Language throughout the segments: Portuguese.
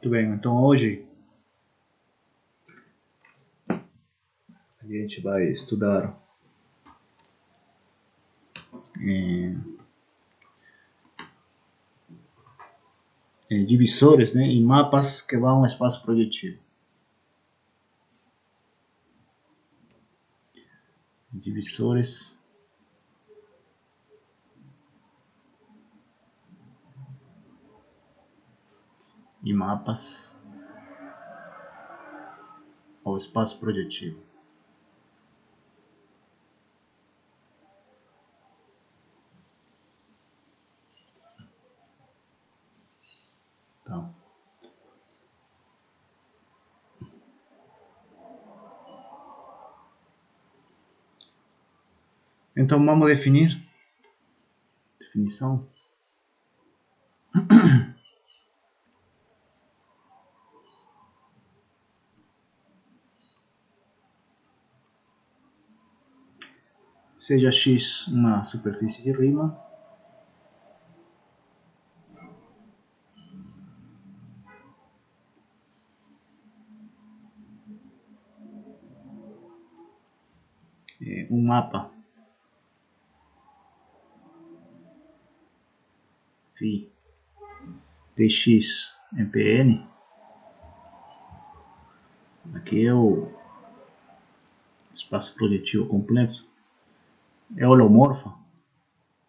Muito bem, então hoje a gente vai estudar divisores, né, em mapas que vão ao espaço projetivo. Divisores e mapas ao espaço projetivo. Então vamos definir. Definição. Seja X uma superfície de Riemann, um mapa φ dx em Pn. Aqui é o espaço projetivo completo. É holomorfa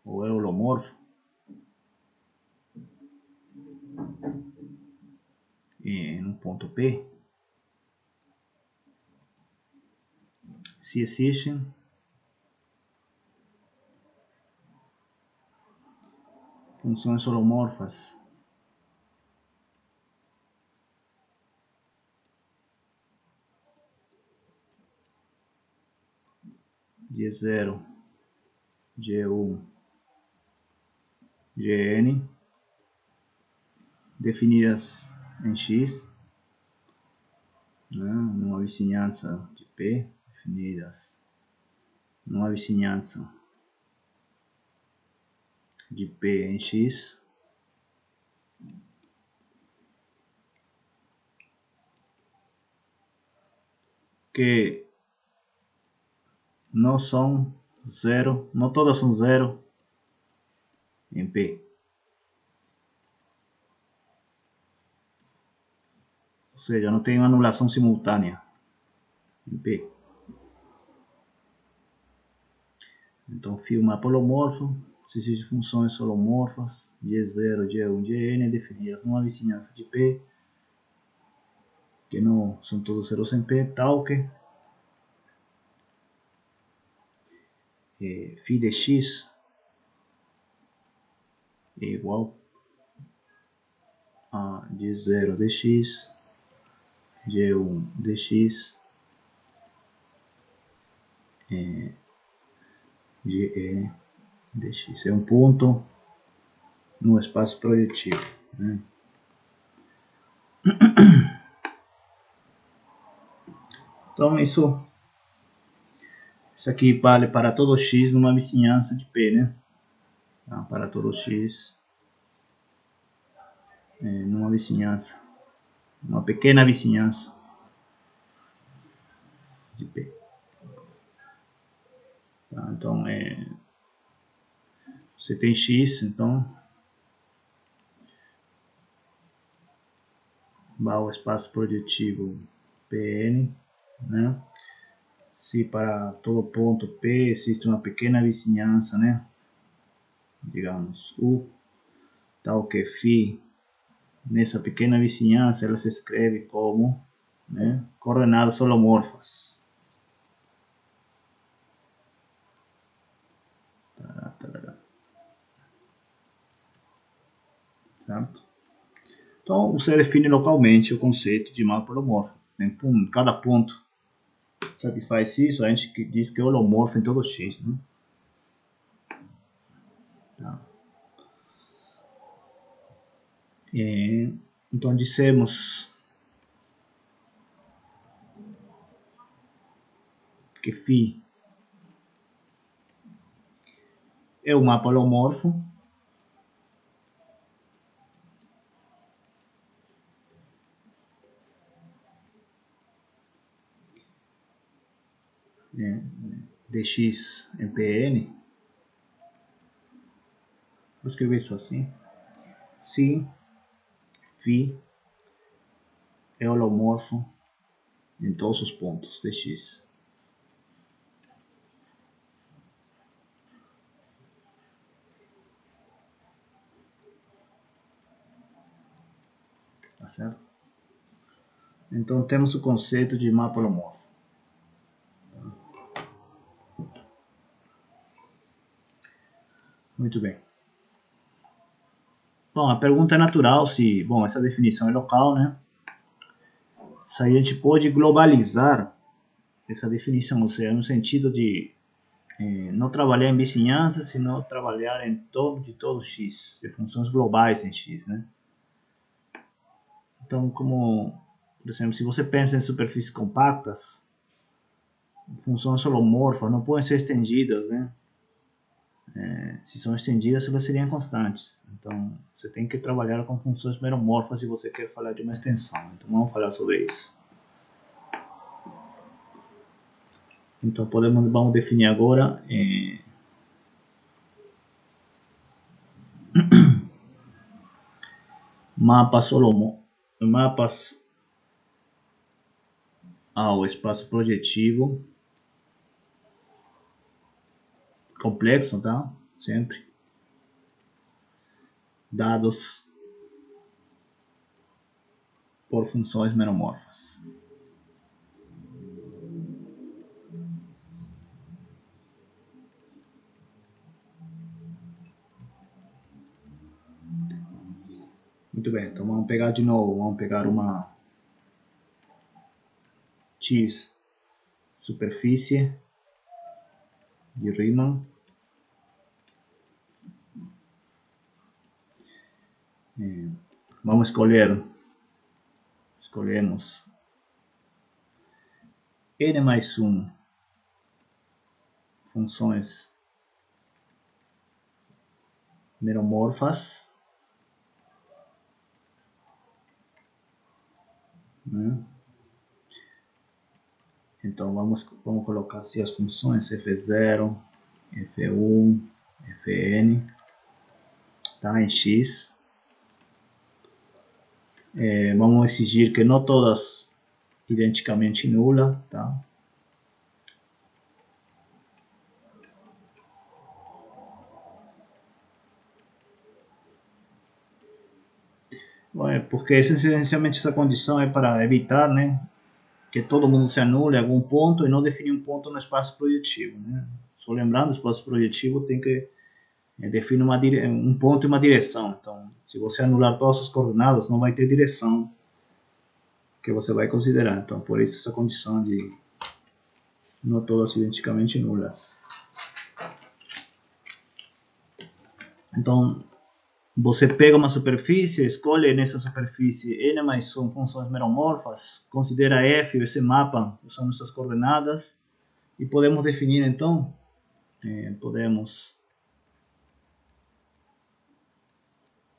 ou é holomorfo no ponto P. Se existem funções holomorfas G0, G1, Gn definidas em X, né, numa vizinhança de P, definidas numa vizinhança de P em X, que não são zero, não todas são zero em P. Ou seja, não tem anulação simultânea em P. Então, φ mapa holomorfo, se existem funções holomorfas, G0, G1, Gn, definidas numa vizinhança de P, que não são todos zeros em P, tal que φ de x é igual a G0 dx, G1 dx, Gn dx. É um ponto no espaço projetivo, né? Então isso aqui vale para todo x numa vizinhança de P, né? Para todo x numa vizinhança, uma pequena vizinhança de P. Então você tem x, então vai ao espaço projetivo Pn, né? Se para todo ponto P existe uma pequena vizinhança, né? Digamos U, tal que φ nessa pequena vizinhança ela se escreve como, né, coordenadas holomorfas. Certo? Então você define localmente o conceito de mapa holomorfo. Cada ponto satisfaz isso, a gente diz que é holomorfo em todo x, né? Tá. Então dissemos que φ é o mapa holomorfo dx em Pn, vou escrever isso assim, se φ é holomorfo em todos os pontos de x. Tá certo? Então temos o conceito de mapa holomorfo. Muito bem. Bom, a pergunta é natural se, bom, essa definição é local, né? Se a gente pode globalizar essa definição, ou seja, no sentido de não trabalhar em vizinhança, senão trabalhar em torno de todo x, de funções globais em x, né? Então, como, por exemplo, se você pensa em superfícies compactas, funções holomorfas não podem ser estendidas, né? Se são estendidas, elas seriam constantes. Então, você tem que trabalhar com funções meromorfas se você quer falar de uma extensão. Então, vamos falar sobre isso. Então, vamos definir agora mapas ao espaço projetivo complexo, tá? Sempre. Dados por funções meromorfas. Muito bem, então vamos pegar de novo, vamos pegar uma X superfície de Riemann. Vamos escolhemos n mais 1 funções meromorfas, né? Então vamos colocar assim as funções f0, f1, fn, tá, em x. Vamos exigir que não todas identicamente nula, tá? Porque essencialmente essa condição é para evitar, né, que todo mundo se anule em algum ponto e não definir um ponto no espaço projetivo, né? Só lembrando, o espaço projetivo tem que definir um ponto e uma direção. Então, se você anular todas as coordenadas, não vai ter direção que você vai considerar. Então, por isso essa condição de não todas identicamente nulas. Então, você pega uma superfície, escolhe nessa superfície n mais 1 funções meromorfas, considera f, esse mapa, usando essas coordenadas, e podemos definir então, podemos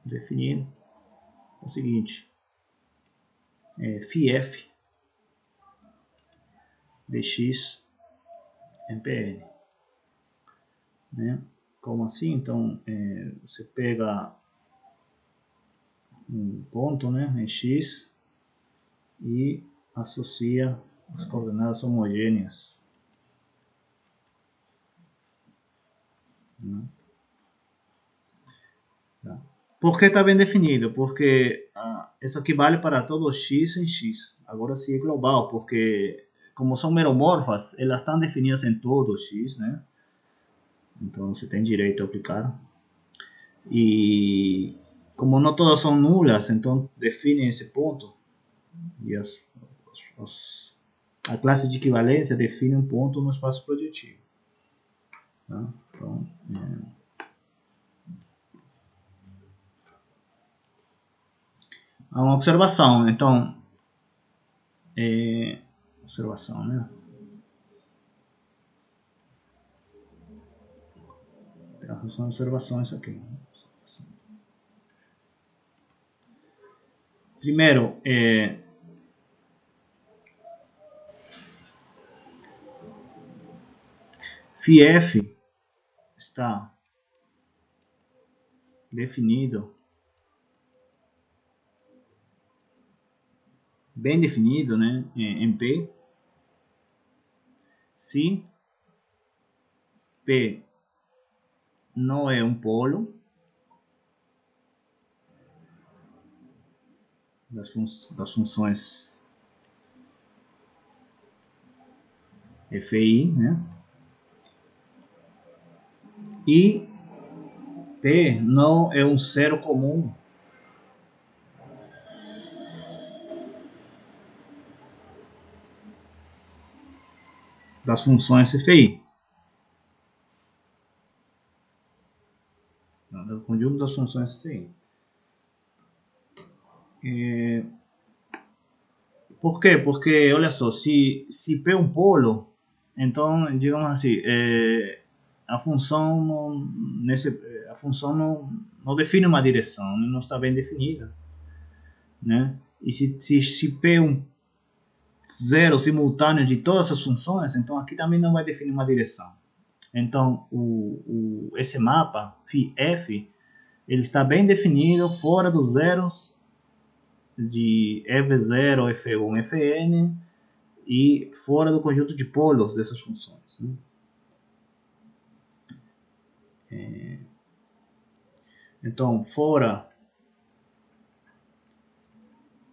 definir o seguinte, φf de x em Pn, né? Como assim? Então, você pega um ponto, né, em x e associa as coordenadas homogêneas, né? Tá. Por que está bem definido? Porque isso aqui vale para todo x em x. Agora sim é global, porque como são meromorfas, elas estão definidas em todo x, né? Então você tem direito a aplicar. E como não todas são nulas, então define esse ponto. E a classe de equivalência define um ponto no espaço projetivo. Tá? Então, há uma observação. Então, observação, né? São observações aqui. Primeiro, φf está definido, bem definido, né, em P, se P não é um polo das funções FI, né, e P não é um zero comum das funções FI. Do conjunto das funções FI. Por quê? Porque, olha só, se P é um polo, então, digamos assim, a função a função não define uma direção, não está bem definida, né? E se P é um zero simultâneo de todas as funções, então aqui também não vai definir uma direção. Então, esse mapa, F, ele está bem definido fora dos zeros de F0, F1, Fn e fora do conjunto de polos dessas funções, né? Então, fora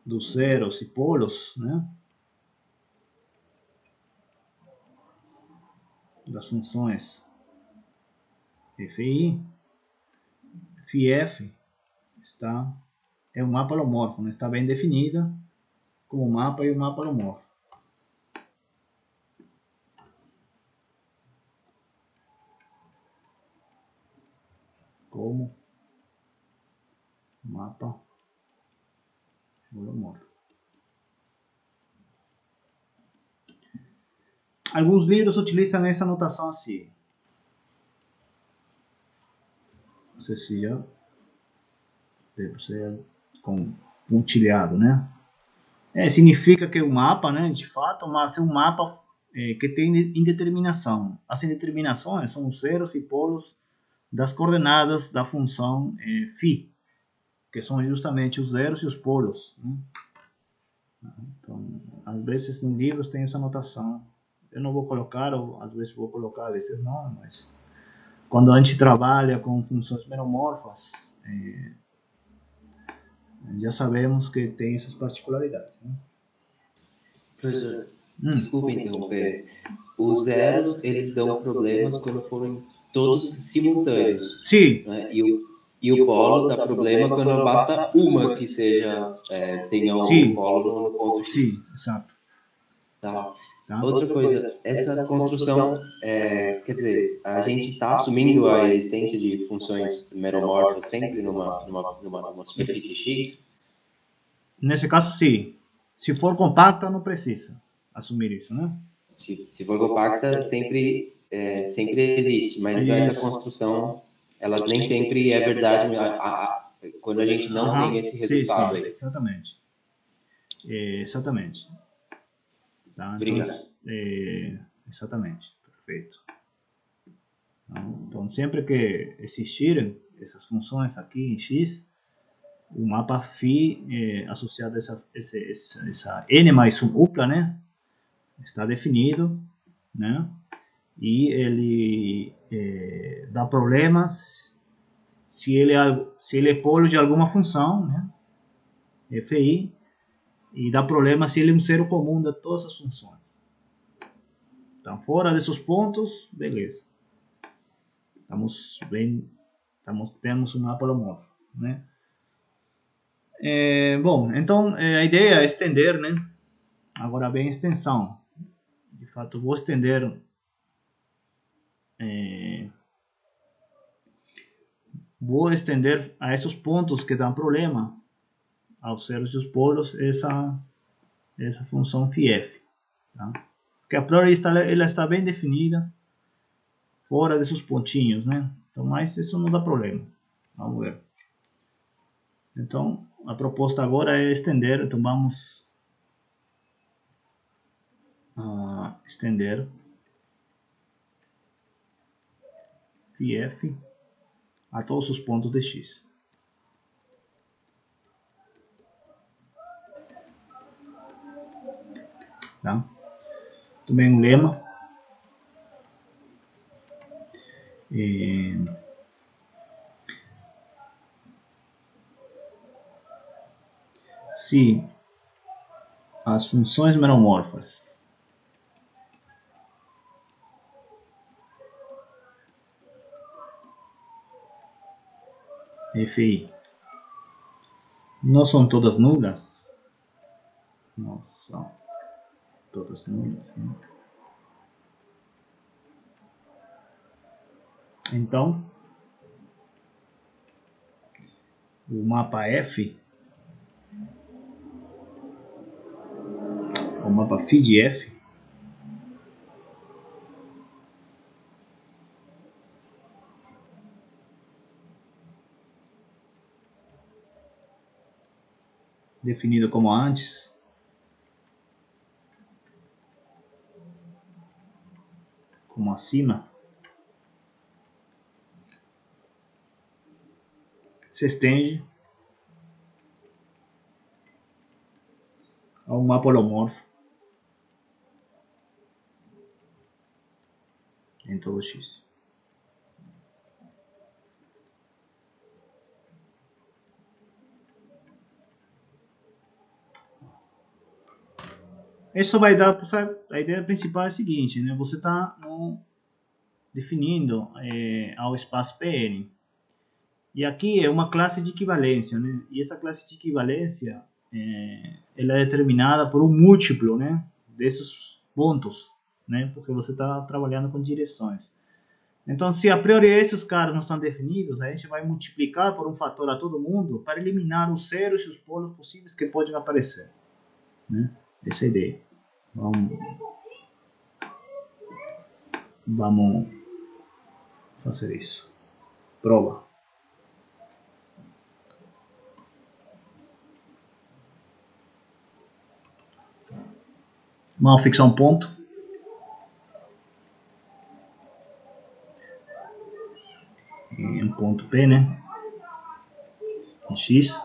dos zeros e polos, né, das funções Fi, Φf é um mapa holomorfo, né, está bem definida como mapa e um mapa holomorfo. Como mapa holomorfo. Alguns livros utilizam essa notação assim. Não sei se já deve ser compartilhado, né? Significa que o mapa, né, de fato, mas é um mapa que tem indeterminação. As indeterminações são os zeros e polos das coordenadas da função φ, que são justamente os zeros e os polos, né? Então, às vezes em livros tem essa notação. Eu não vou colocar, ou às vezes vou colocar, às vezes não, mas quando a gente trabalha com funções meromorfas, já sabemos que tem essas particularidades, né? Professor, desculpe interromper. Os zeros, eles dão problemas quando forem todos simultâneos. Sim. Né? E o polo dá problema quando basta uma que seja, tenha um polo no ponto X. Sim, exato. Tá. Outra coisa, essa construção, quer dizer, a gente está assumindo a existência de funções meromorfas sempre numa superfície X? Nesse caso, sim. Se for compacta, não precisa assumir isso, né? Se for compacta, sempre existe, mas essa construção, ela nem sempre é verdade quando a gente não tem esse resultado aí. Exatamente. Exatamente. Tá? Obrigado. Então, exatamente. Perfeito. Então, sempre que existirem essas funções aqui em X, o mapa φ associado a essa n mais 1 upla, né, está definido, né, e ele dá problemas se ele é polo de alguma função, né, Fi, e dá problema se ele é um zero comum de todas as funções. Então, fora desses pontos, beleza. Temos um mapa holomorfo, né? Bom, então a ideia é estender, né? Agora bem, extensão. De fato, vou estender a esses pontos que dão problema aos zeros e os polos essa função φf, tá? Porque a priori ela está bem definida fora desses pontinhos, né? Então, mas isso não dá problema. Vamos ver. Então, a proposta agora é estender. Então, vamos estender φ a todos os pontos de x. Tá? Também um lema. Se as funções meromorfas fi não são todas nulas, não são todas nulas, né? Então o mapa F, o mapa φ de F, definido como antes, como acima, se estende a um mapa holomorfo em todo x. Isso vai dar, a ideia principal é a seguinte, né? Você está definindo ao espaço Pn. E aqui é uma classe de equivalência, né? E essa classe de equivalência ela é determinada por um múltiplo, né? Desses pontos, né? Porque você está trabalhando com direções. Então, se a priori esses caras não estão definidos, a gente vai multiplicar por um fator a todo mundo para eliminar os zeros e os polos possíveis que podem aparecer, né? Essa é a ideia. Vamos fazer isso. Prova. Vamos fixar um ponto. Um ponto P, né? Em x.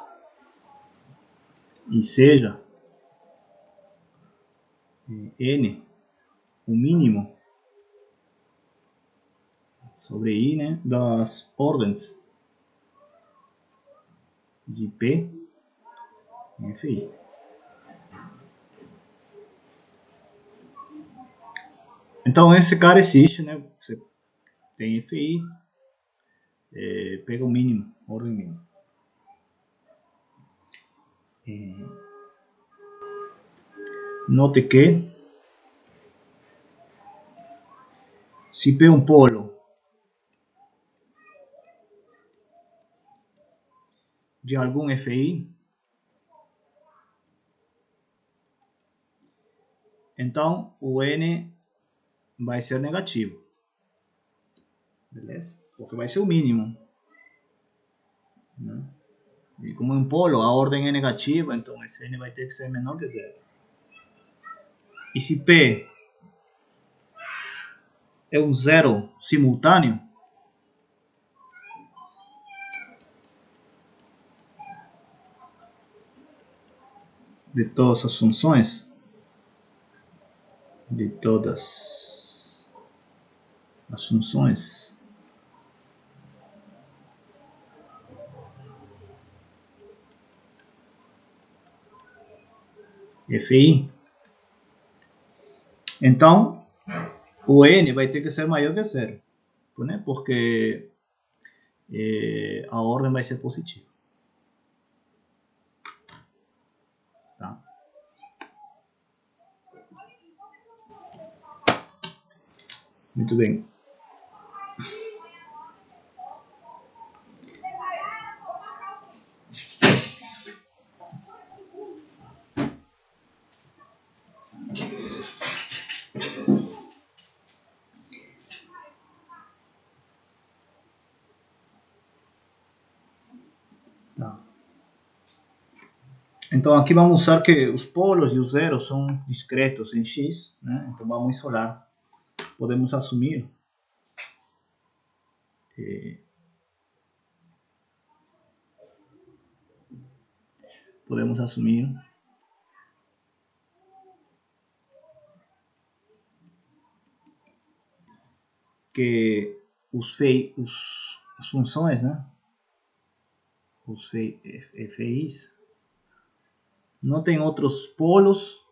E seja n o mínimo sobre i, né, das ordens de P em Fi. Então esse cara existe, né? Você tem Fi, pega o mínimo, ordem mínima. Note que se P é um polo de algum Fi, então o N vai ser negativo. Beleza? Porque vai ser o mínimo, né? E como é um polo, a ordem é negativa, então esse N vai ter que ser menor que zero. E se P é um zero simultâneo, de todas as funções, Fi, então o N vai ter que ser maior que zero, né? Porque a ordem vai ser positiva. Tá? Muito bem. Tá. Então aqui vamos usar que os polos e os zeros são discretos em x, né? Então vamos isolar. Podemos assumir podemos assumir que as funções, né? Os FIs não tem outros polos,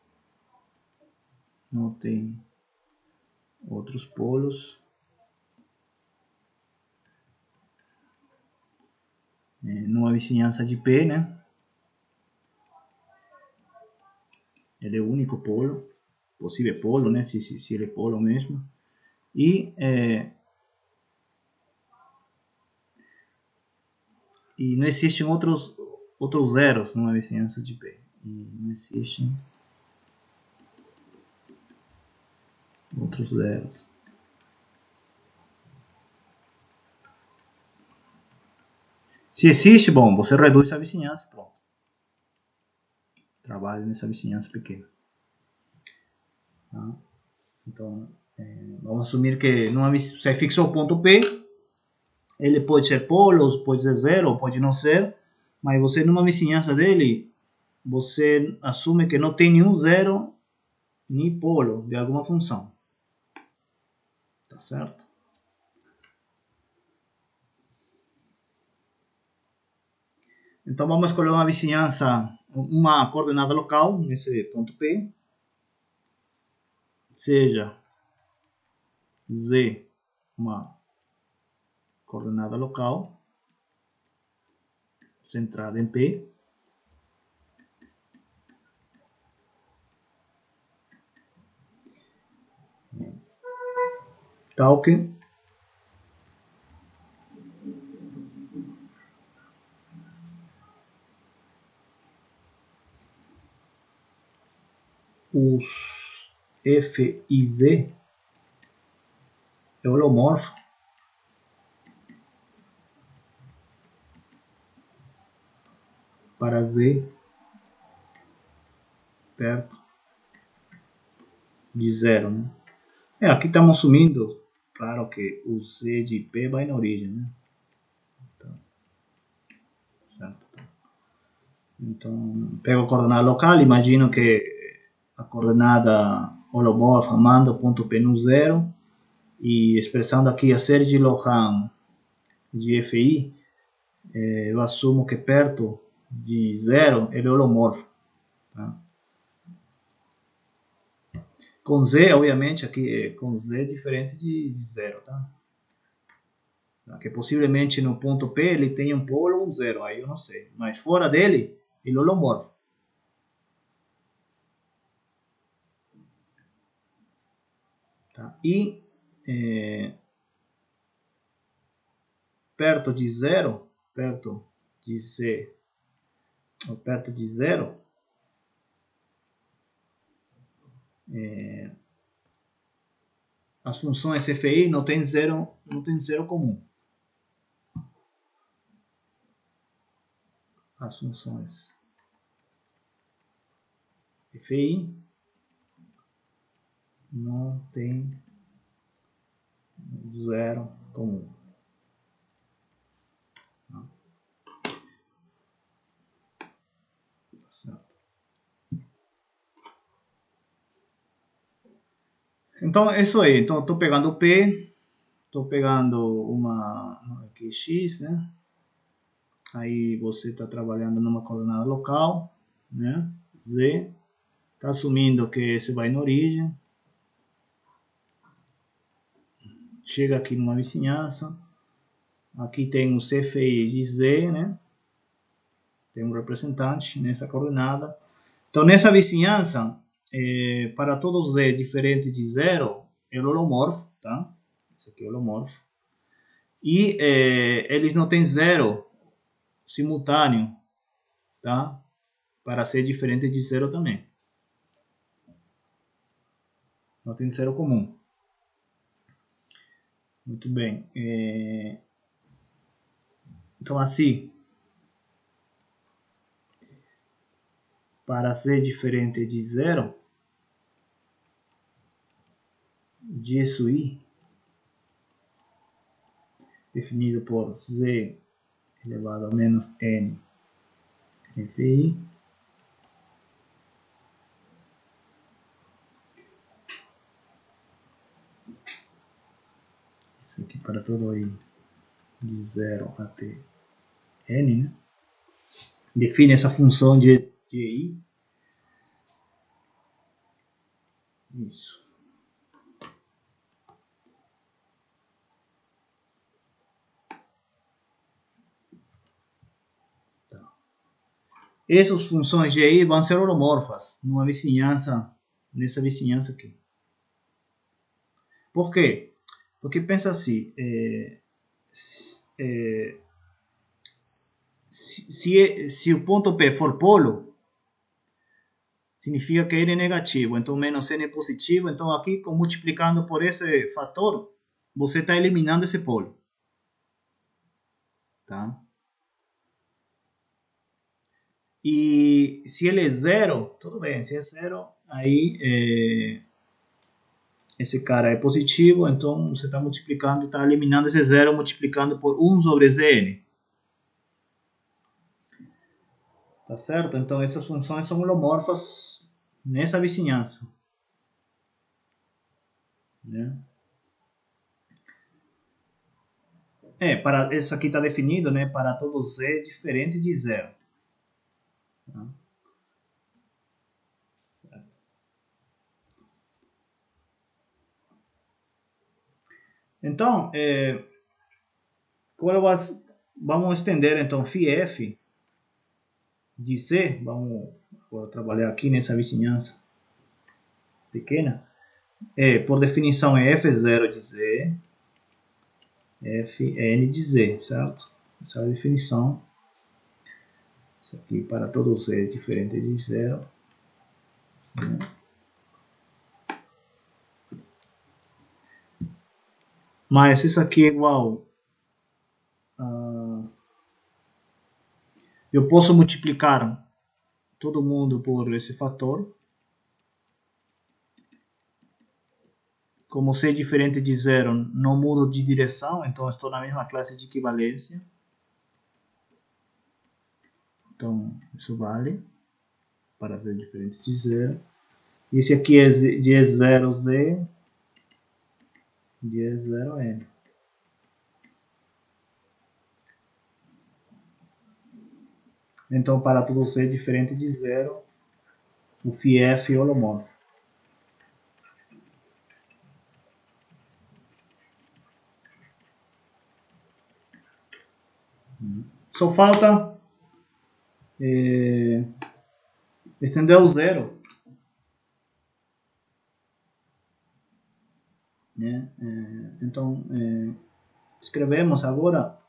numa vizinhança de P, né? Ele é o único polo, possível polo, né? Se ele é polo mesmo. E não existem outros zeros numa vizinhança de P. E não existem outros zeros. Se existe, bom, você reduz a vizinhança, pronto. Trabalhe nessa vizinhança pequena. Tá? Então, vamos assumir que você fixou o ponto P, ele pode ser polos, pode ser zero, pode não ser, mas você numa vizinhança dele, você assume que não tem nenhum zero nem polo de alguma função. Tá certo? Então vamos escolher uma vizinhança, uma coordenada local nesse ponto P, seja Z uma coordenada local centrada em P, tal que os F e Z é holomorfo para Z perto de zero, né? Aqui estamos assumindo, claro, que o Z de P vai na origem, né? Certo. Então, pego a coordenada local, imagino que a coordenada holomorfa manda o ponto P no zero, e expressando aqui a série de Lohan de FI, eu assumo que perto de zero ele é holomorfo. Tá? Com Z, obviamente, aqui com Z é diferente de zero, tá? Que possivelmente no ponto P ele tenha um polo ou um zero, aí eu não sei. Mas fora dele, ele é holomorfo. Tá? E perto de zero, perto de Z, ou perto de zero, as funções FI não tem zero comum. As funções FI não tem zero comum. Certo. Então é isso aí. Então estou pegando o P, estou pegando uma aqui X, né? Aí você está trabalhando numa coordenada local, né? Z, está assumindo que você vai na origem, chega aqui numa vizinhança, aqui tem o CFI de Z, né? Tem um representante nessa coordenada. Então nessa vizinhança, para todos Z diferente de zero, é holomorfo, tá? Esse aqui é holomorfo. E eles não têm zero simultâneo, tá? Para ser diferente de zero também. Não tem zero comum. Muito bem. Então assim, para ser diferente de zero, disso I definido por z elevado a menos n fi. Isso aqui para todo aí de 0 até n, né? Define essa função de i. Isso. Tá. Essas funções de i vão ser holomorfas nessa vizinhança aqui. Por quê? Porque pensa assim, se o ponto P for polo, significa que ele é negativo, então menos n é positivo, então aqui multiplicando por esse fator, você está eliminando esse polo. Tá? E se ele é zero, tudo bem, se é zero, aí esse cara é positivo, então você está multiplicando, está eliminando esse zero, multiplicando por 1 sobre Zn. Tá certo? Então essas funções são holomorfas nessa vizinhança. Né? Para isso aqui está definido, né? Para todo z diferente de zero. Tá? Então, vamos estender então φf de c. Vamos agora trabalhar aqui nessa vizinhança pequena. Por definição é f0 de z, fn de z, certo? Essa é a definição. Isso aqui para todo z diferente de zero. Né? Mas isso aqui é igual. Eu posso multiplicar todo mundo por esse fator. Como c é diferente de zero, não mudo de direção, então estou na mesma classe de equivalência. Então, isso vale para z diferente de zero. Esse aqui é de E0 z, de E0 n. Então, para todo z diferente de zero, o φf é holomorfo. Só falta estender o zero. Né? Então, escrevemos agora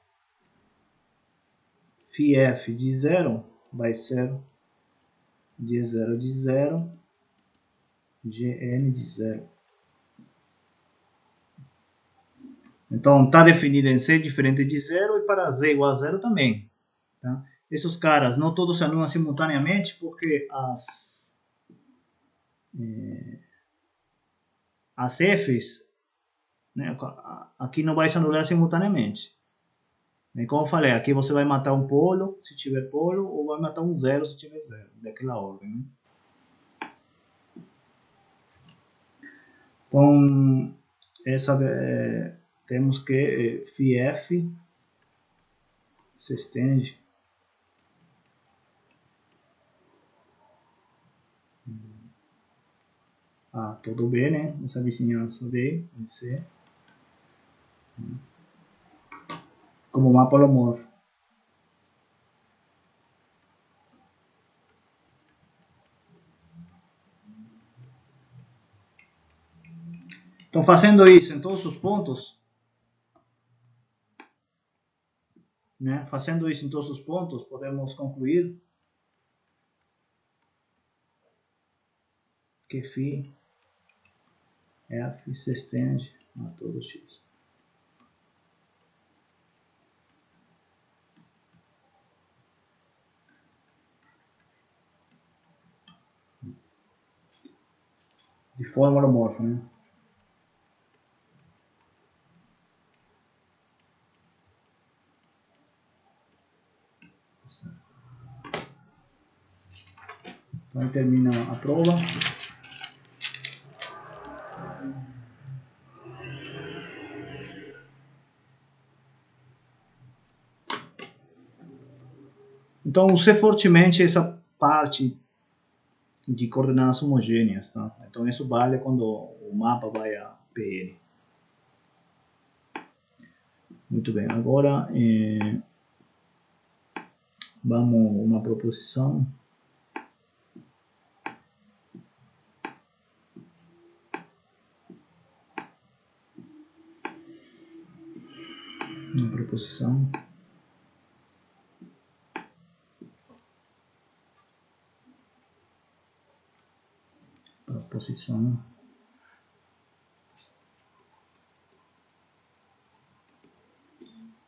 φf de zero vai ser d0 de zero, gn de zero. Então, está definido em c diferente de zero e para z igual a zero também. Tá? Esses caras não todos se anulam simultaneamente porque as f's, né, aqui não vai se anular simultaneamente. E como eu falei, aqui você vai matar um polo se tiver polo ou vai matar um zero se tiver zero, daquela ordem. Né? Então, temos que φf se estende a todo B, né? Essa vizinhança B, C, como mapa holomorfo. Então, fazendo isso em todos os pontos, né? Fazendo isso em todos os pontos, podemos concluir que φ f se estende a todo x. De forma holomorfa, né? Então aí termina a prova. Então use fortemente essa parte de coordenadas homogêneas, tá? Então isso vale quando o mapa vai a PN. Muito bem, agora vamos uma proposição. Uma proposição. Proposição.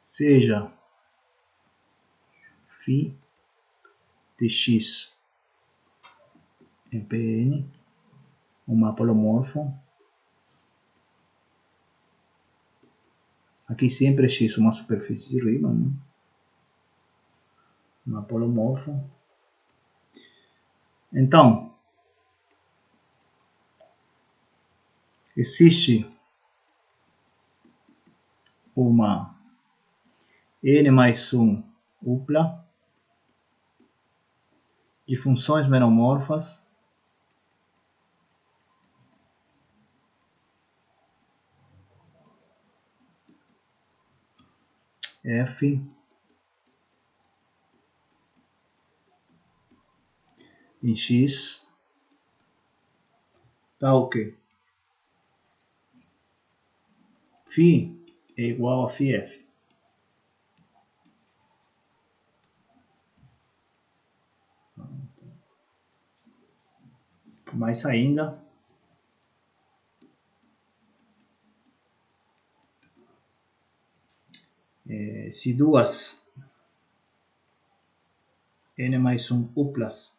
Seja φ de x em Pn um mapa holomorfo. Aqui sempre é x uma superfície de Riemann, né? Mapa holomorfo. Então, existe uma n mais 1 upla de funções meromorfas f em x tal que φ é igual a φf. Mais ainda, se duas n mais 1 uplas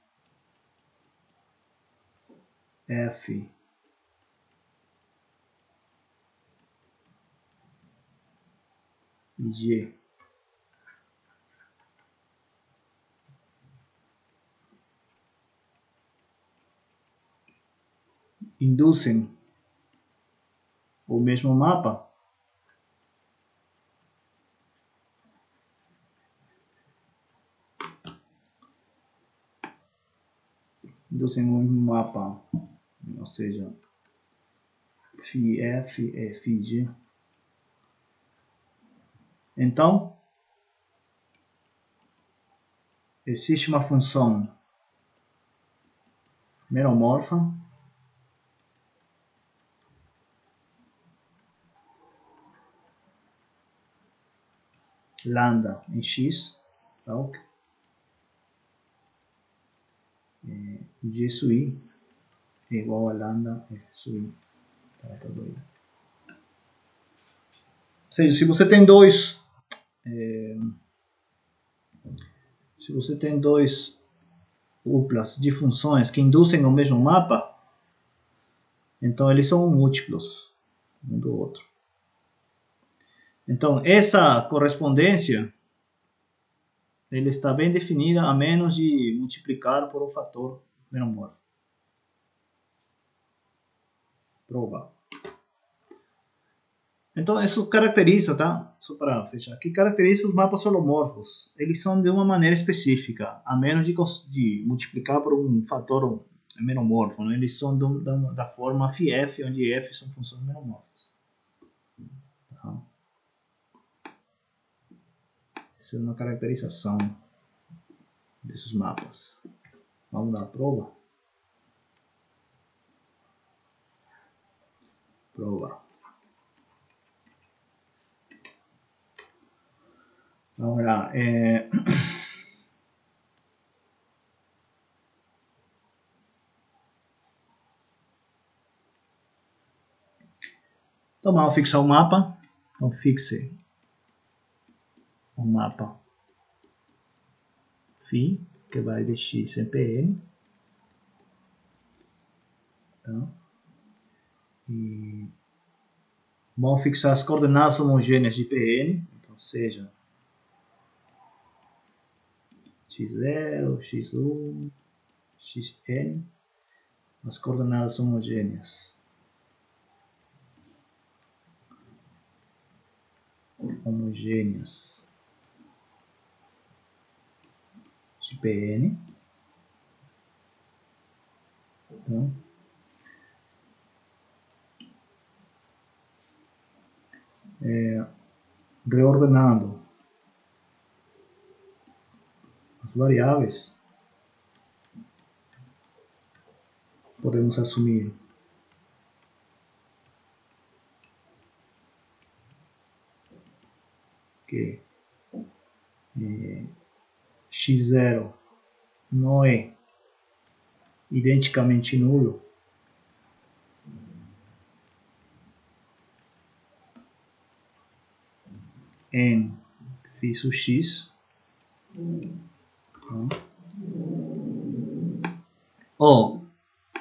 f e g induzem o mesmo mapa, ou seja, φf é φg. Então, existe uma função meromorfa lambda em x, tá? G sub i é igual a lambda f sub i. Tá doido. Ou seja, se você tem dois uplas de funções que induzem o mesmo mapa, então eles são múltiplos um do outro. Então essa correspondência ele está bem definida a menos de multiplicar por um fator meromorfo. Prova. Então isso caracteriza, tá? Só para fechar, que caracteriza os mapas holomorfos. Eles são de uma maneira específica, a menos de multiplicar por um fator meromorfo, né? Eles são da forma φf, onde f são funções meromorfas. Tá? Essa é uma caracterização desses mapas. Vamos dar a prova? Prova. Vamos lá. Então vamos fixar o mapa. Então fixe o mapa φ, que vai de x em Pn. Tá? E vamos fixar as coordenadas homogêneas de Pn. Então seja x0, x1, xn, as coordenadas homogêneas. De Pn. Então, reordenando as variáveis, podemos assumir que x0 não é identicamente nulo em φ sub x, ou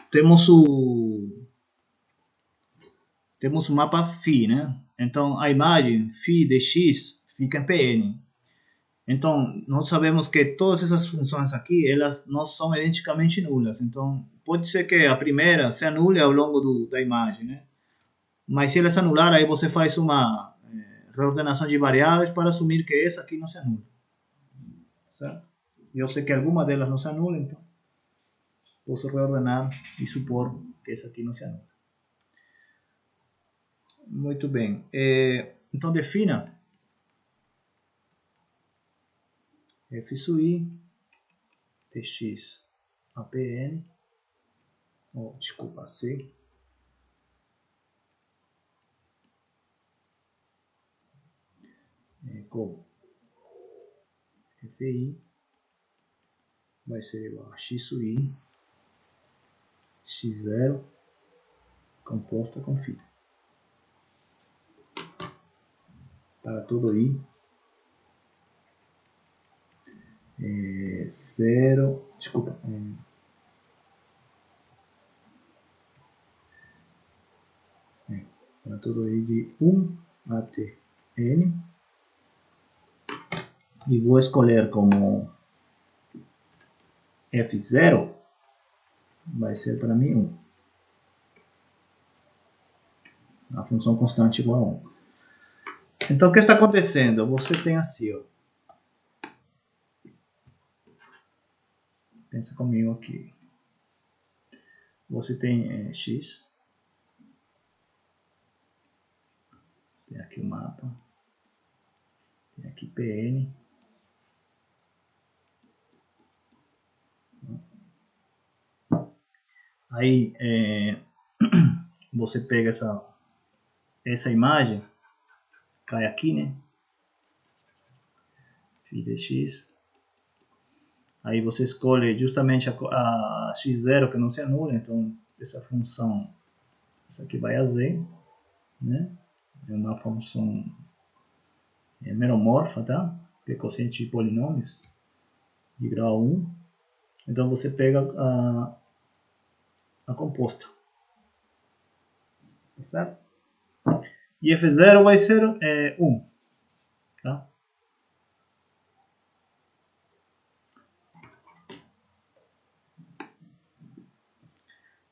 temos o mapa φ, né? Então a imagem φ de x fica em Pn. Então nós sabemos que todas essas funções aqui, elas não são identicamente nulas. Então pode ser que a primeira se anule ao longo da imagem, né? Mas se ela se anular, aí você faz uma reordenação de variáveis para assumir que essa aqui não se anula. Certo? Eu sei que alguma delas não se anula, então posso reordenar e supor que essa aqui não se anula. Muito bem. Então defina f sub i dx a Pn, desculpa, C, como fi vai ser igual a x sub i x0 composta com φ. Para todo i 0, desculpa, para todo i de 1 até n, e vou escolher como f0 vai ser para mim 1. A função constante igual a 1. Então o que está acontecendo? Você tem assim, ó. Pensa comigo aqui. Você tem x. Tem aqui o mapa. Tem aqui Pn. Aí você pega essa imagem, cai aqui, né? Φ de x. Aí você escolhe justamente a x0 que não se anula, então essa função, essa aqui vai a z, né? É uma função meromorfa, tá? Que é quociente de polinômios de grau 1. Então você pega a composta, certo? E f0 vai ser 1, tá?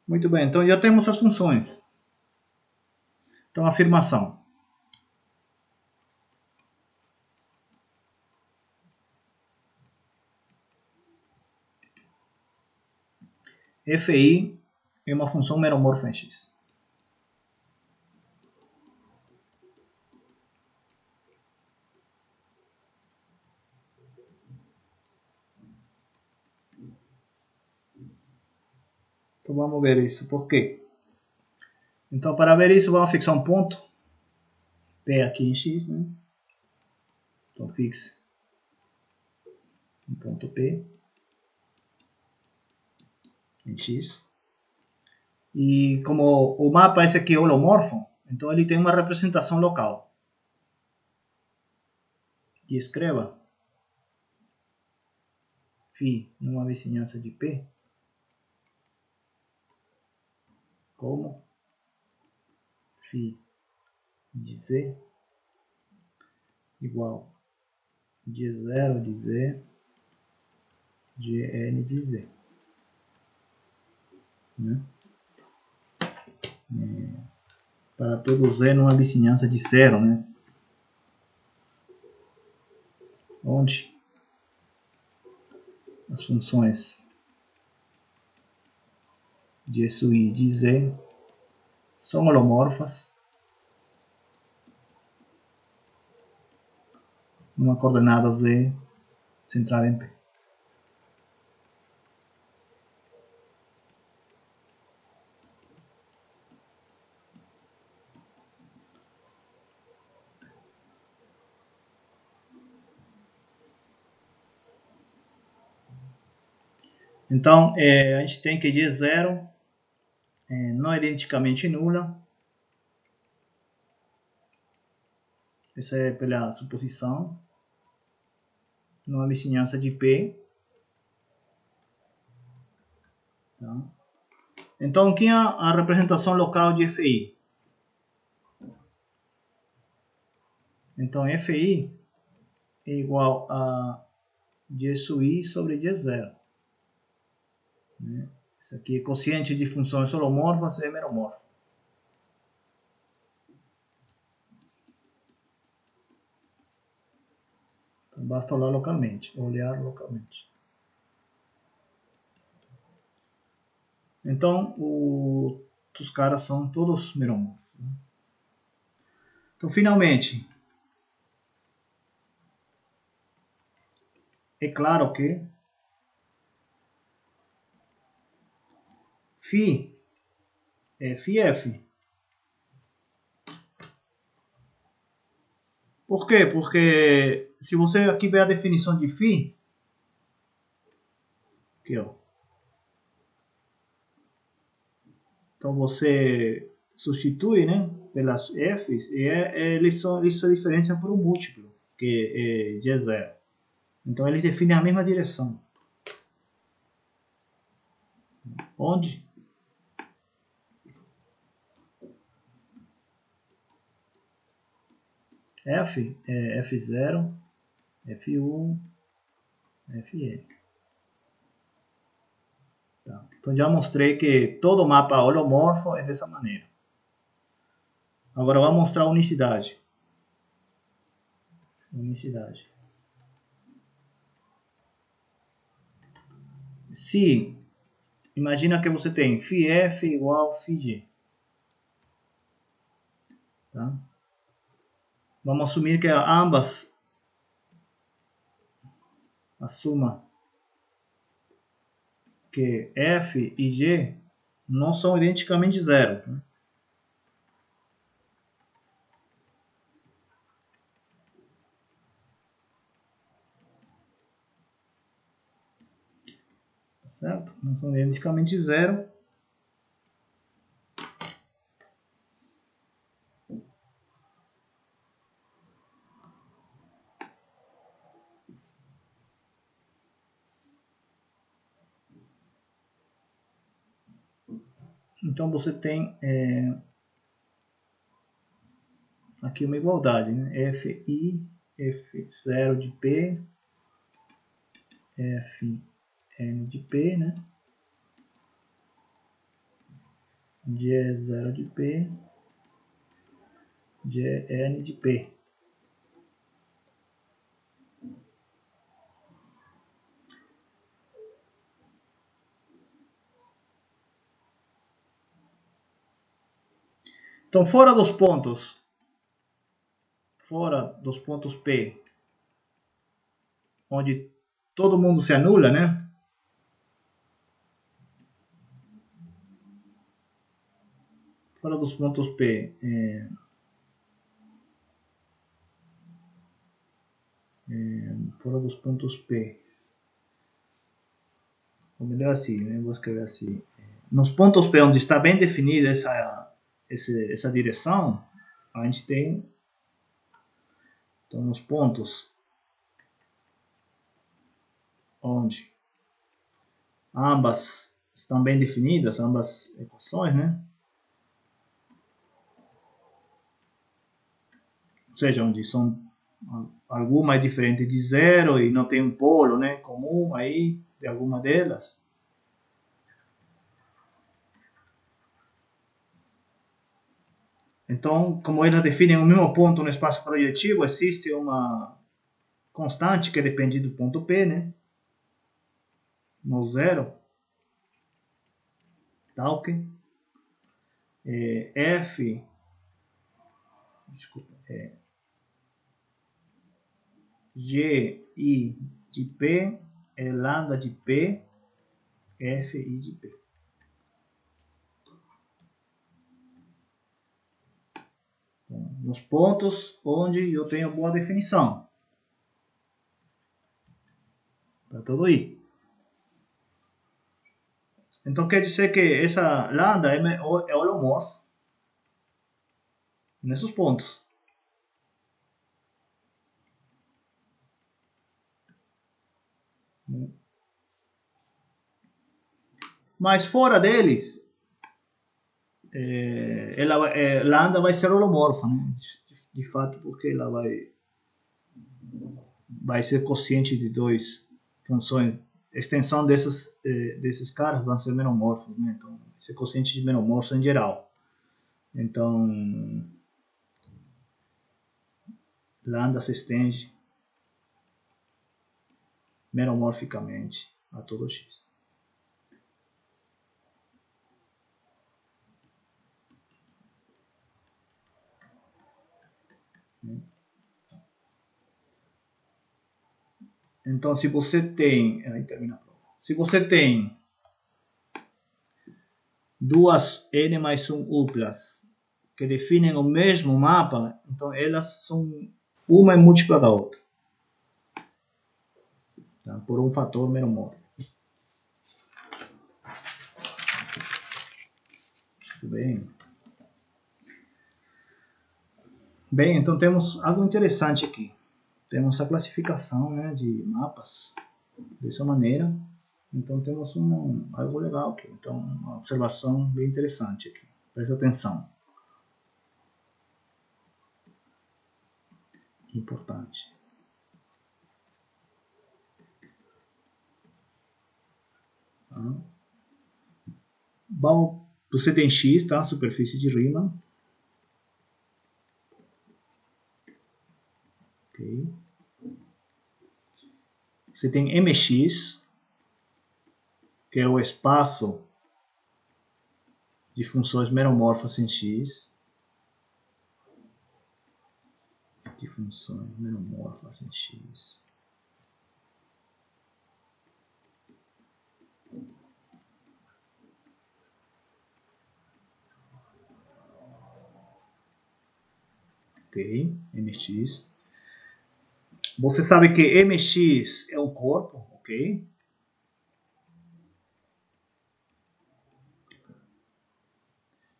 Muito bem, então já temos as funções. Então, afirmação. Fi é uma função meromorfa em x. Então vamos ver isso. Por quê? Então, para ver isso, vamos fixar um ponto. P aqui em x, né? Então, fixe um ponto P em x. E como o mapa esse aqui é holomorfo, então ele tem uma representação local. E escreva φ numa vizinhança de P como φ de Z igual G0 de Z Gn de Z. né? Para todo Z numa vizinhança de zero, né? Onde as funções de SUI de Z são holomorfas numa coordenada Z centrada em P. Então, a gente tem que G0 não é identicamente nula. Essa é pela suposição. Numa vizinhança de P. Tá? Então, aqui é a representação local de FI. Então, FI é igual a G sui sobre G0. Né? Isso aqui é quociente de funções holomorfas e meromorfas. Então, basta olhar localmente. Então, os caras são todos meromorfos. Né? Então, finalmente, é claro que Φ é Φf. Por quê? Porque se você aqui ver a definição de Φ, aqui ó, então você substitui, né, pelas F's e eles se diferenciam por um múltiplo, que é G0. Então eles definem a mesma direção. Onde? F é F0, F1, Fn. Tá. Então já mostrei que todo mapa holomorfo é dessa maneira. Agora vamos mostrar a unicidade. Se imagina que você tem φf igual a φg. Tá? Vamos assumir que ambas assuma que f e g não são identicamente zero. Né? Certo? Não são identicamente zero. Então você tem aqui uma igualdade, né? Fi, F0 de P, Fn de P, né? G0 de P, Gn de P. Então, fora dos pontos P, onde todo mundo se anula, né? Fora dos pontos P, fora dos pontos P, ou melhor assim, né? Vou escrever assim. Nos pontos P, onde está bem definida essa direção, a gente tem, então, nos pontos onde ambas estão bem definidas, ambas equações, né? Ou seja, onde são alguma é diferente de zero e não tem um polo, né, comum aí de alguma delas. Então, como elas definem o mesmo ponto no espaço projetivo, existe uma constante que depende do ponto P, né? No zero, tá ok? F, desculpa, GI de P é lambda de P, FI de P. Então, nos pontos onde eu tenho boa definição. Para tudo I. Então quer dizer que essa lambda é holomorfo nesses pontos. Mas fora deles, lambda vai ser holomorfa, né? De fato, porque ela vai ser quociente de duas funções. A extensão desses caras vão ser menomorfos, né? Então, vai ser quociente de menomorfos em geral. Então, lambda se estende menomorficamente a todo x. Então, se você tem... Aí termina a prova. Se você tem duas n mais 1 uplas que definem o mesmo mapa, então elas são... Uma é múltipla da outra. Tá? Por um fator menomórfico. Muito bem. Bem, então temos algo interessante aqui. Temos a classificação, né, de mapas dessa maneira. Então temos algo legal aqui. Então, uma observação bem interessante aqui. Preste atenção. Importante. Tá? Bom, você tem X, tá? Superfície de Riemann. Ok. Você tem Mx, que é o espaço de funções meromorfas em X. De funções meromorfas em X. Ok, Mx. Você sabe que Mx é um corpo, ok?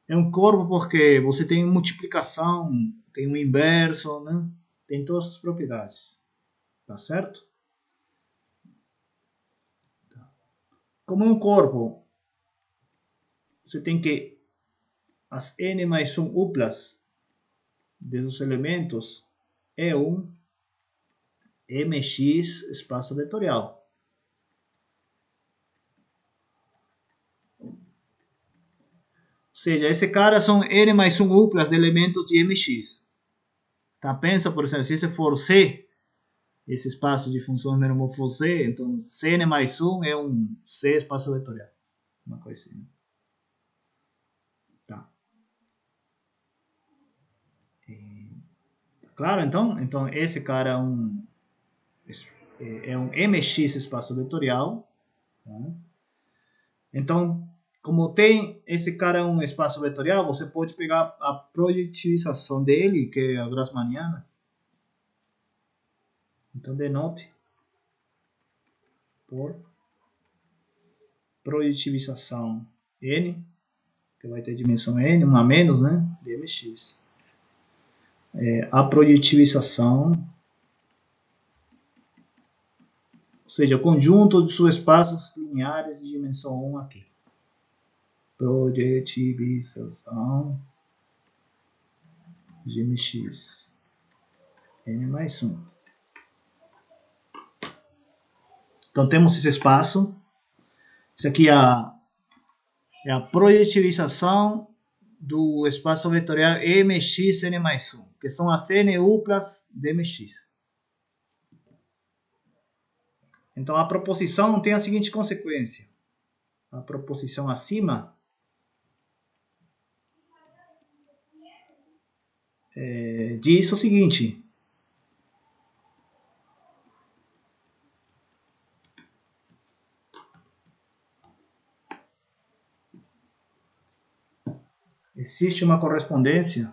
É um corpo porque você tem multiplicação, tem um inverso, né? Tem todas as propriedades. Tá certo? Como é um corpo, você tem que as n mais 1 uplas desses elementos é um mx espaço vetorial. Ou seja, esse cara são n mais 1 uplas de elementos de mx. Tá? Pensa, por exemplo, se esse for C, esse espaço de funções meromorfo C, então Cn mais 1 é um C espaço vetorial. Uma coisa assim. Tá. Claro, então esse cara é um mx espaço vetorial. Tá? Então, como tem esse cara é um espaço vetorial, você pode pegar a projetivização dele, que é a Grassmanniana. Então, denote por projetivização n, que vai ter dimensão n, 1 a menos, né, de mx. A projetivização, ou seja, o conjunto de seus espaços lineares de dimensão 1 aqui. Projetivização de mx. N mais 1. Então temos esse espaço. Isso aqui é a projetivização do espaço vetorial MXN mais 1, que são as NUplas de MX. Então, a proposição tem a seguinte consequência. A proposição acima diz o seguinte. Existe uma correspondência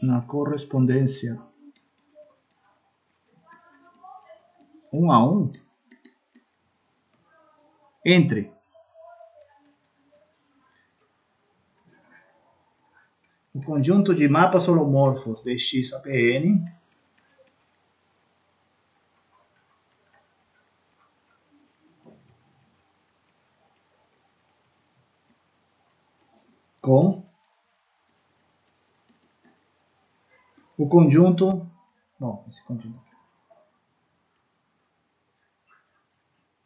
na correspondência 1 a 1 entre o conjunto de mapas holomorfos de X a Pn com o conjunto, esse conjunto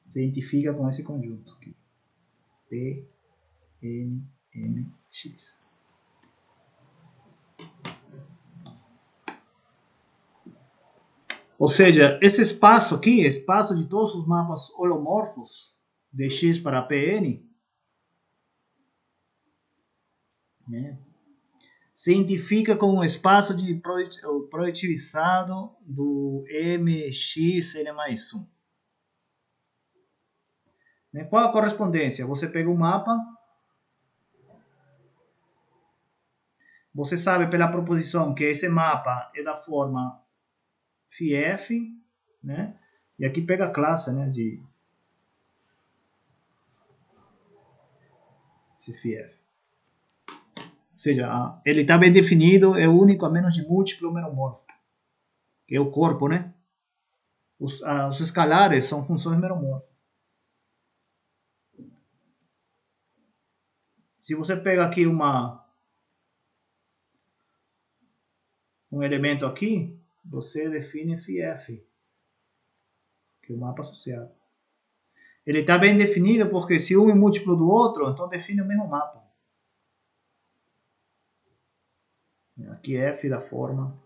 se identifica com esse conjunto aqui, P, N, M, X. Ou seja, esse espaço aqui, espaço de todos os mapas holomorfos de X para Pn, né, se identifica com o espaço de projetivizado do MXN mais 1. Qual a correspondência? Você pega um mapa, você sabe pela proposição que esse mapa é da forma φf, né? E aqui pega a classe, né, de esse φf. Ou seja, ele está bem definido, é único a menos de múltiplo meromorfo, que é o corpo, né? Os escalares são funções meromorfas. Se você pega aqui um elemento aqui, você define φf, que é o mapa associado. Ele está bem definido porque se um é múltiplo do outro, então define o mesmo mapa. Aqui f da forma.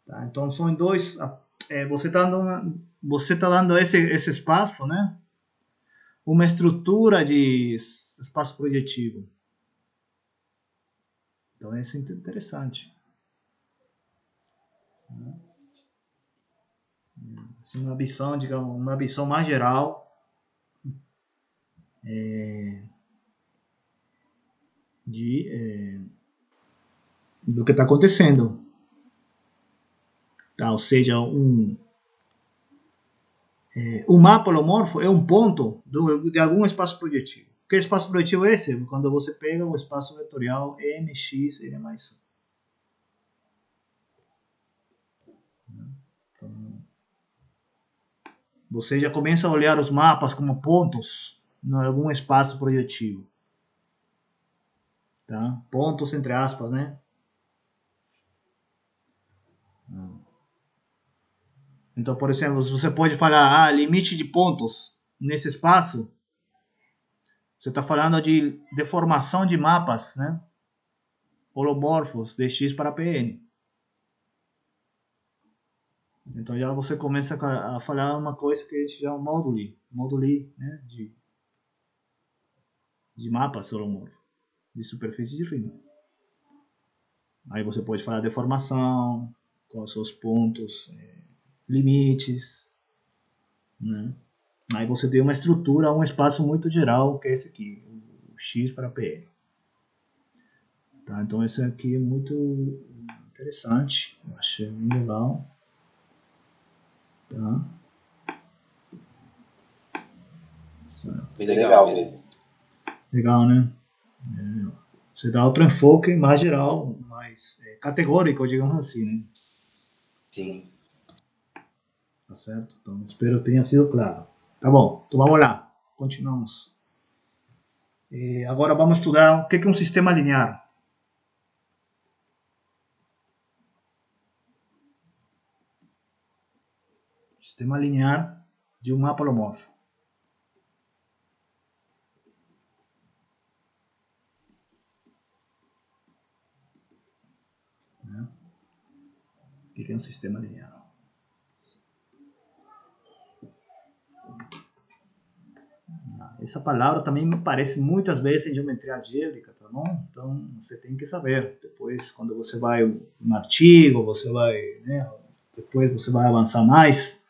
Tá, então são dois. Você está dando esse espaço, né? Uma estrutura de espaço projetivo. Então isso é interessante. Assim, uma visão, digamos, uma visão mais geral do que está acontecendo. Tá, ou seja, um mapa holomorfo é um ponto de algum espaço projetivo. Que espaço projetivo é esse? Quando você pega o espaço vetorial MX, ele é mais 1. Então, você já começa a olhar os mapas como pontos em algum espaço projetivo. Tá? Pontos entre aspas, né? Então, por exemplo, você pode falar limite de pontos nesse espaço. Você está falando de deformação de mapas, né? Holomorfos de X para Pn. Então já você começa a falar uma coisa que a gente chama móduli, né? de mapas holomorfos, de superfície de rim. Aí você pode falar deformação, quais são os pontos, limites, né? Aí você tem uma estrutura, um espaço muito geral, que é esse aqui, o X para Pn. Tá? Então esse aqui é muito interessante, eu achei bem legal. Tá? Bem legal, né? Legal, né? Você dá outro enfoque mais geral, mais categórico, digamos assim, né? Sim. Tá certo? Então espero que tenha sido claro. Tá bom, então vamos lá, continuamos. Agora vamos estudar o que é um sistema linear. Sistema linear de um mapa holomorfo. O que é um sistema linear? Essa palavra também me aparece muitas vezes em geometria algébrica, tá bom? Então você tem que saber. Depois, quando você vai no artigo, você vai, né? Depois você vai avançar mais.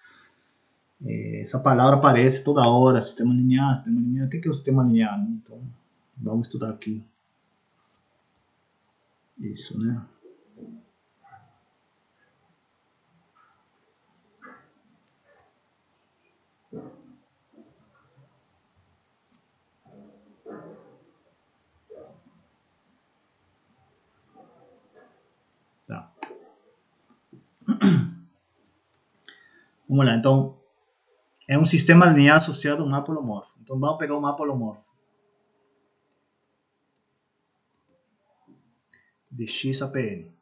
Essa palavra aparece toda hora. Sistema linear, sistema linear. O que é o sistema linear? Né? Então vamos estudar aqui. Isso, né? Tá. Vamos lá, então é um sistema linear associado a um mapa holomorfo. Então vamos pegar o mapa holomorfo de X a Pn.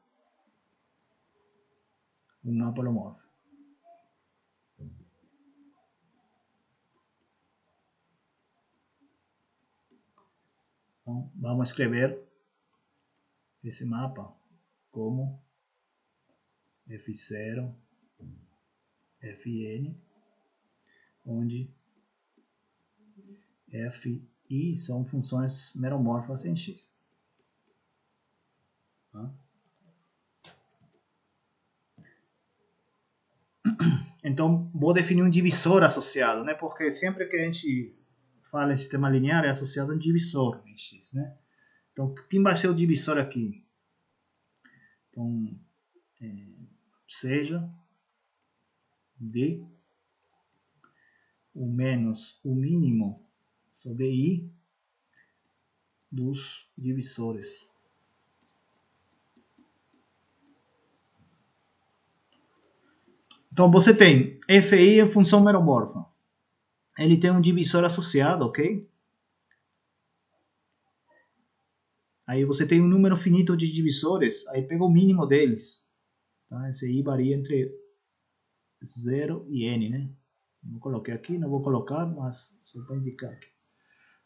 Um mapa holomorfo. Então vamos escrever esse mapa como F0, Fn, onde f e I são funções meromorfas em X. Tá? Então, vou definir um divisor associado, né? Porque sempre que a gente fala em sistema linear é associado a um divisor em X, né? Então, quem vai ser o divisor aqui? Então, seja D o menos o mínimo sobre I dos divisores. Então você tem FI é função meromorfa. Ele tem um divisor associado, ok? Aí você tem um número finito de divisores, aí pega o mínimo deles. Tá? Esse I varia entre 0 e N, né? Não coloquei aqui, não vou colocar, mas só para indicar aqui.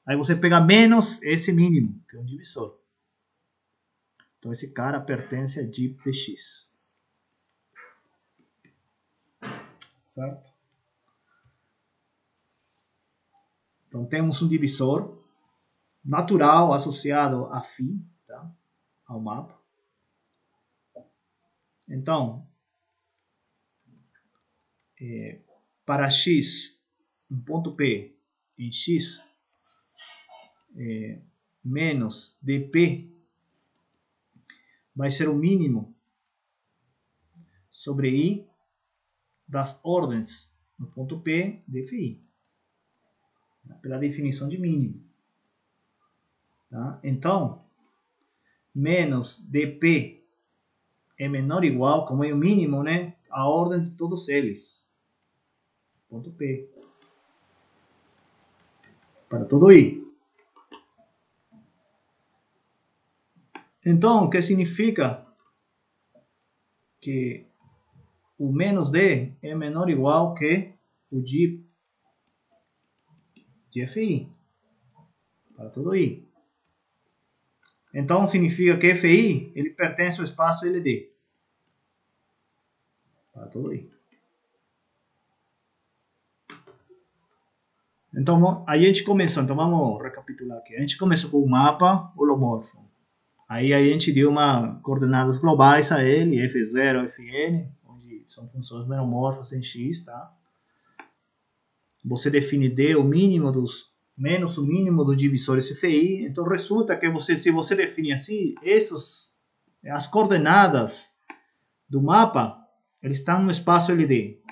Aí você pega menos esse mínimo, que é um divisor. Então esse cara pertence a DIP de X. Certo? Então temos um divisor natural associado a φ, tá? Ao mapa. Então, para X, um ponto P em X, menos dp vai ser o mínimo sobre I das ordens no ponto P de Fi, pela definição de mínimo. Tá? Então, menos dp é menor ou igual, como é o mínimo, né? A ordem de todos eles. Ponto P. Para todo I. Então, o que significa que o menos D é menor ou igual que o de FI. Para todo I. Então, significa que FI ele pertence ao espaço LD. Para todo I. Então, aí a gente começou. Então, vamos recapitular aqui. A gente começou com o mapa holomorfo. Aí a gente deu coordenadas globais a ele, F0, Fn, onde são funções meromorfas em X, tá? Você define D, o mínimo dos menos o mínimo dos divisores FI. Então resulta que se você define assim, as coordenadas do mapa, eles estão no espaço LD.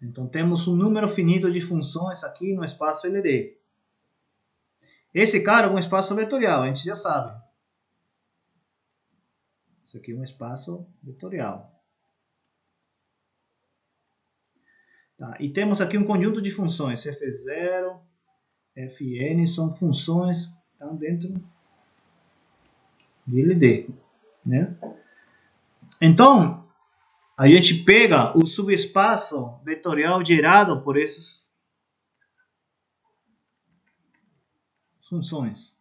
Então temos um número finito de funções aqui no espaço LD. Esse cara é um espaço vetorial, a gente já sabe. Isso aqui é um espaço vetorial. Tá, e temos aqui um conjunto de funções, F0, Fn, são funções que estão dentro de LD. né? Então, a gente pega o subespaço vetorial gerado por essas funções.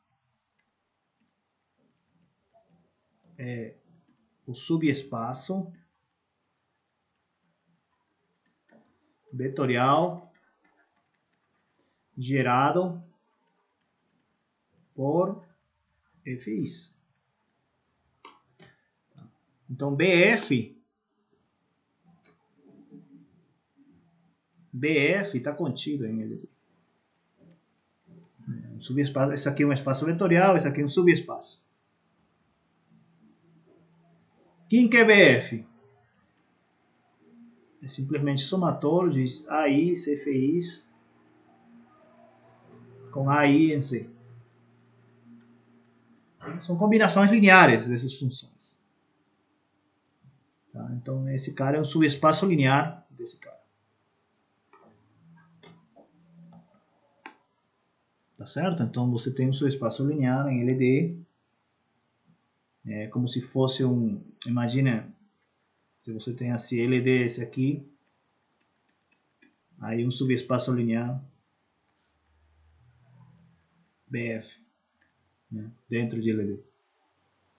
O subespaço vetorial gerado por FIs. Então, BF está contido em ele. Um subespaço, esse aqui é um espaço vetorial, esse aqui é um subespaço. Quem que é BF? É simplesmente somatório de AI, CFIs com AI em C. São combinações lineares dessas funções. Tá? Então, esse cara é um subespaço linear desse cara. Tá certo? Então, você tem um subespaço linear em LD. É como se fosse um... Imagina, se você tem assim, LD esse aqui. Aí um subespaço linear. BF. Né? Dentro de LD.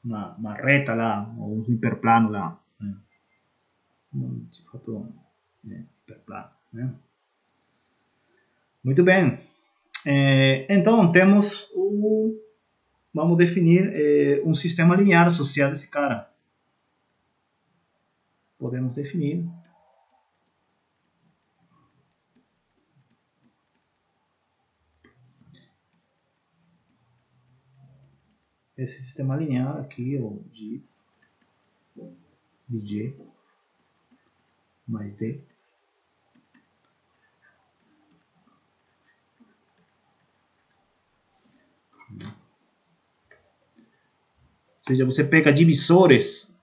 Uma reta lá, ou um hiperplano lá. Né? De fato, hiperplano. Né? Muito bem. Então, temos o... Vamos definir um sistema linear associado a esse cara. Podemos definir esse sistema linear aqui, ou de G mais D. Ou seja, você pega divisores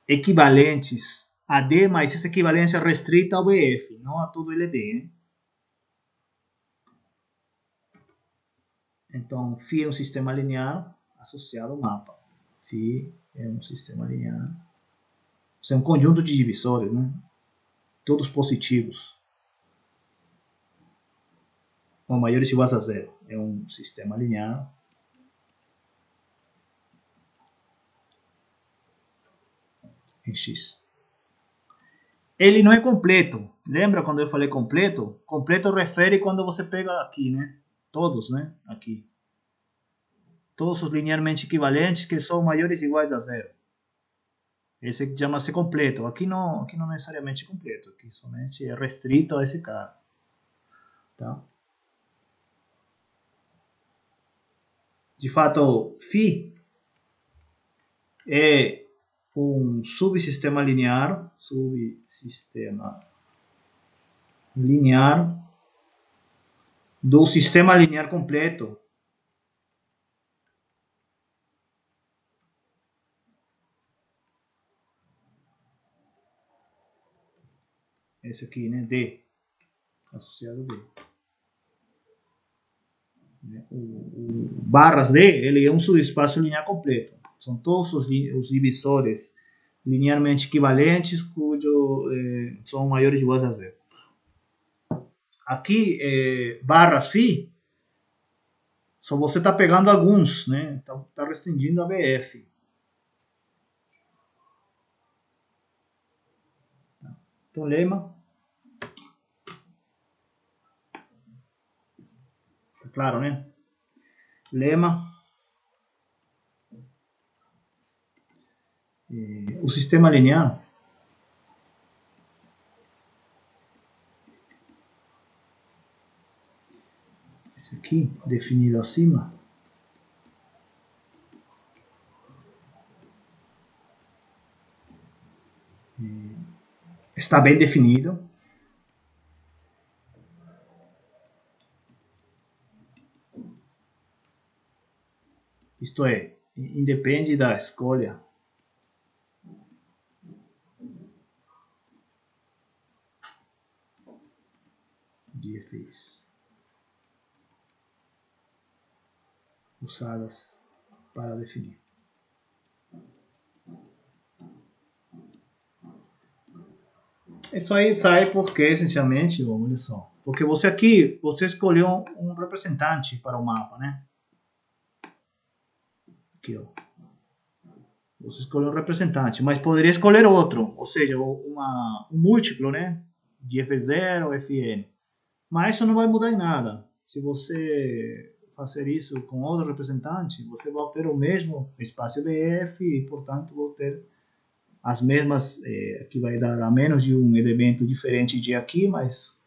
equivalentes a D, mas essa equivalência é restrita ao BF, não a todo LD. Né? Então, φ é um sistema linear associado ao mapa. φ é um sistema linear. Isso é um conjunto de divisores, né? Todos positivos. Ou maiores ou iguais a zero. É um sistema linear em X. Ele não é completo. Lembra quando eu falei completo? Completo refere quando você pega aqui, né? Todos, né? Aqui. Todos os linearmente equivalentes que são maiores ou iguais a zero. Esse chama-se completo. Aqui não necessariamente é completo. Aqui somente é restrito a esse cara. Tá? De fato, φ é um subsistema linear do sistema linear completo. Esse aqui, né? D. Associado D. O barras D, ele é um subespaço linear completo. São todos os divisores linearmente equivalentes cujo são maiores ou iguais a zero. Aqui, barras φ, só você está pegando alguns, né? Então, está restringindo a BF. Então, lema. Tá claro, né? Lema. O sistema linear esse aqui, definido acima, está bem definido. Isto é, independe da escolha de efeitos usadas para definir. Isso aí sai porque, essencialmente, olha só, porque você aqui, você escolheu um representante para o mapa, né? Aqui, ó. Você escolheu um representante, mas poderia escolher outro, ou seja, um múltiplo, né? De F0, Fn. Mas isso não vai mudar em nada. Se você fazer isso com outro representante, você vai obter o mesmo espaço BF e, portanto, vai ter as mesmas, que vai dar a menos de um elemento diferente de aqui, mas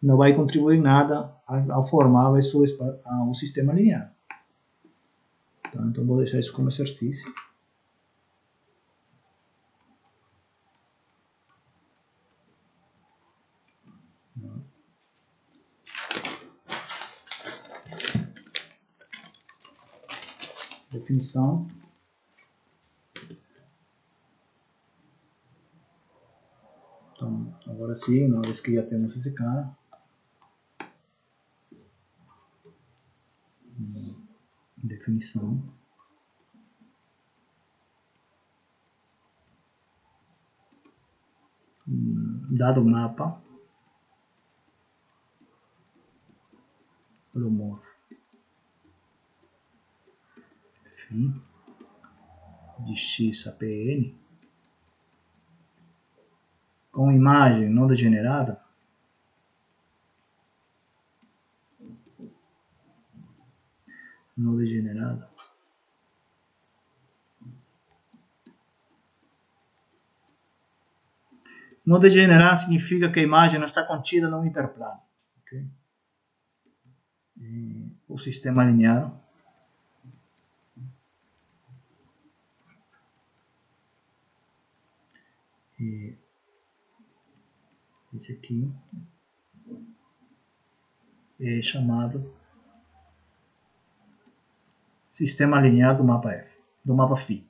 não vai contribuir em nada ao formar o sistema linear. Tá? Então, vou deixar isso como exercício. Definição. Então, agora sim, uma vez que já temos esse cara, definição. Dado o mapa, holomorfo, enfim, de X a Pn, com imagem não degenerada, não degenerada, não degenerar significa que a imagem não está contida num hiperplano. Okay? O sistema linear e esse aqui é chamado sistema linear do mapa F, do mapa φ.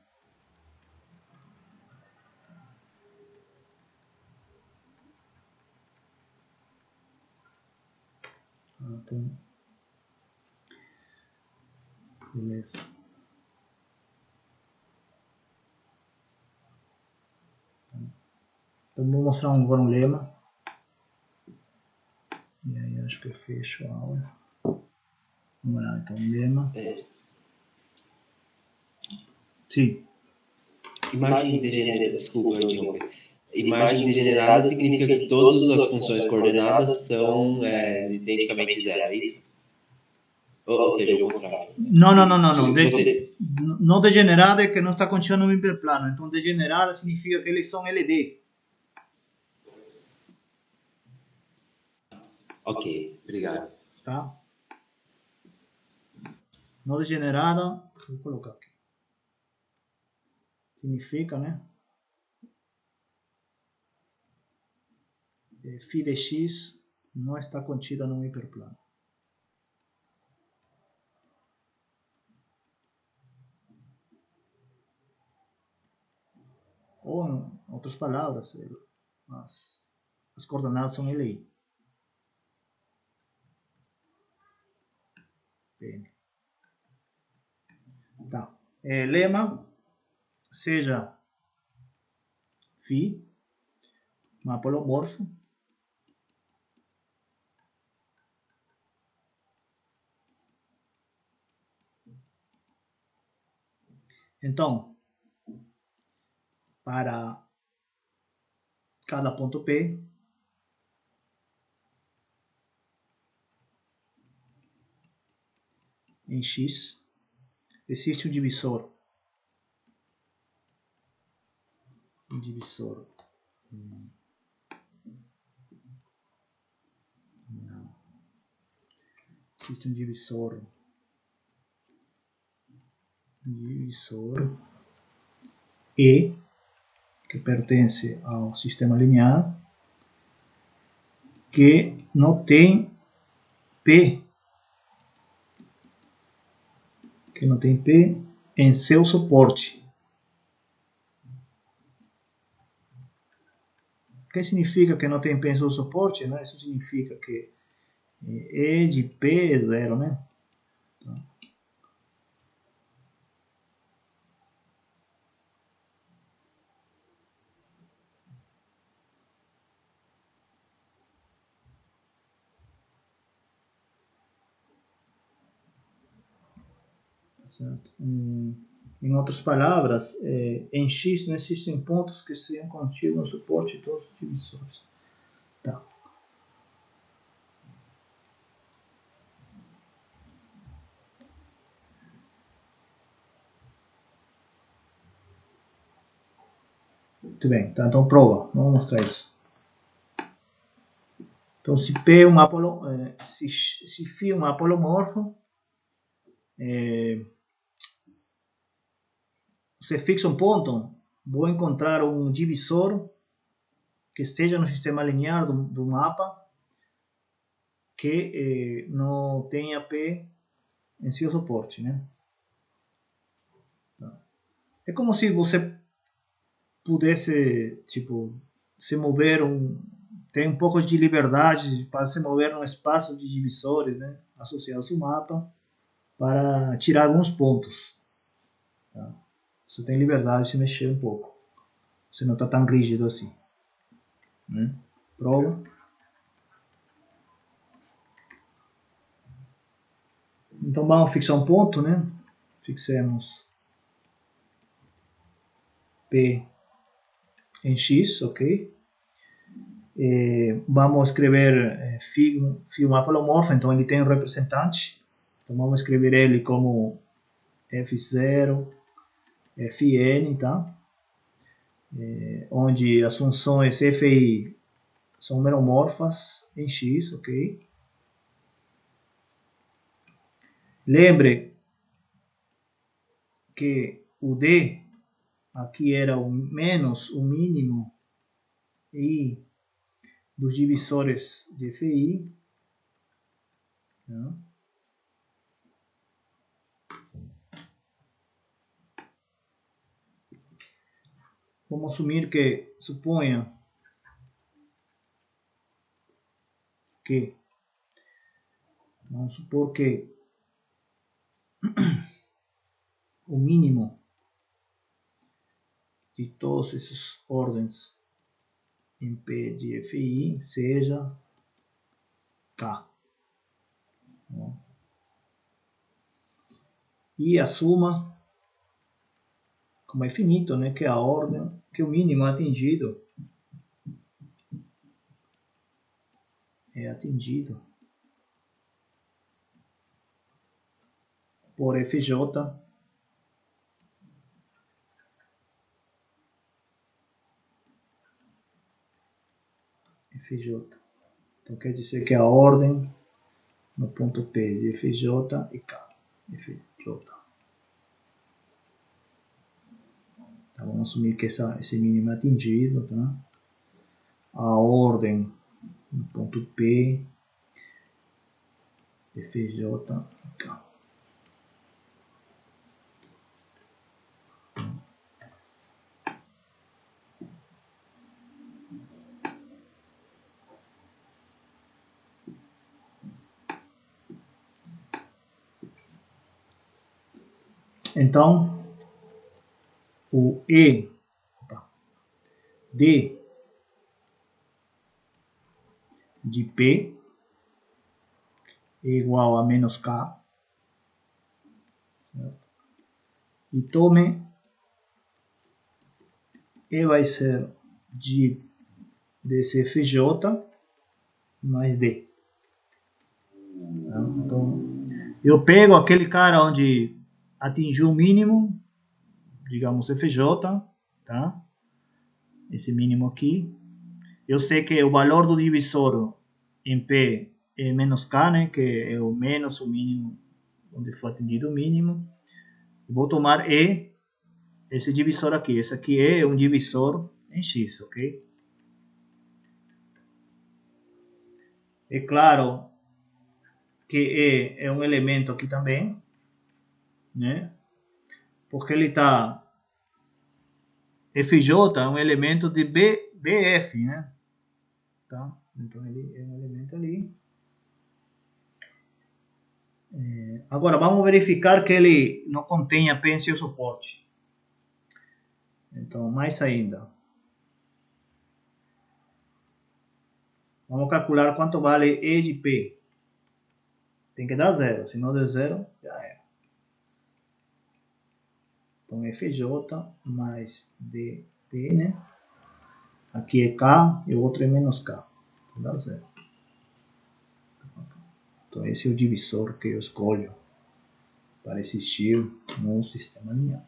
Então, beleza. Então, vou mostrar agora um lema. E aí acho que eu fecho a aula. Vamos lá, então, lema. Sim. Imagem degenerada, desculpa, eu interromper. Imagem degenerada significa que todas as funções coordenadas são identicamente zero, é isso? Ou seja, o contrário. Não. Você... Não degenerada é que não está contida no hiperplano. Então, degenerada significa que eles são LD. Ok, obrigado. Tá? Não degenerada, vou colocar aqui. Significa, né? Φ de x não está contida no hiperplano. Ou, em outras palavras, as coordenadas são LI. Pn. Tá. Lema, seja φ, mapa holomorfo, então, para cada ponto P, em X, existe um divisor. Não. Existe um divisor. E, que pertence ao sistema linear, que não tem P, em seu suporte. O que significa que não tem P em seu suporte? Né? Isso significa que E de P é zero, né? certo? Em outras palavras, em X não existem pontos que sejam contidos no suporte de todos os divisores. Tá. Muito bem, tá, então prova, vamos mostrar isso. Então, se P é um se φ é um apolomorfo, você fixa um ponto, vou encontrar um divisor que esteja no sistema linear do mapa que não tenha P em seu suporte, né? É como se você pudesse, tipo, se mover tem um pouco de liberdade para se mover num espaço de divisores, né, associados ao mapa, para tirar alguns pontos. Tá? Você tem liberdade de se mexer um pouco. Você não está tão rígido assim. Né? Prova. Então vamos fixar um ponto, né? Fixemos P em X, ok? Vamos escrever φ um apolomorfo, então ele tem um representante. Então vamos escrever ele como F0, Fn, tá? Onde as funções f e i são meromorfas em X, ok? Lembre que o D aqui era o menos o mínimo I dos divisores de Fi. Tá? Vamos assumir que, suponha que, vamos supor que o mínimo de todos esses ordens em P de Fi seja K. E a suma, como é finito, né, que é a ordem, que o mínimo é atingido por FJ FJ. Então quer dizer que a ordem no ponto P de FJ e K. FJ. Tá, vamos assumir que esse mínimo é atingido. Tá? A ordem no ponto P de FJ e K. Então, o D de P é igual a menos K. Certo? E tome E vai ser de DCFJ mais D. Tá? Então, eu pego aquele cara onde atingiu o mínimo, digamos FJ, tá? Esse mínimo aqui. Eu sei que o valor do divisor em P é menos K, né? Que é o menos o mínimo, onde foi atingido o mínimo. Vou tomar E, esse divisor aqui. Esse aqui é um divisor em X, ok? É claro que E é um elemento aqui também, né? Porque ele está... FJ é um elemento de BF, né? Tá? Então ele é um elemento ali. Agora vamos verificar que ele não contenha P em seu suporte. Então, mais ainda. Vamos calcular quanto vale E de P. Tem que dar zero, se não der zero, já é. Então, FJ mais DP, né? Aqui é K e o outro é menos K. Dá zero. Então, esse é o divisor que eu escolho para existir no sistema linear.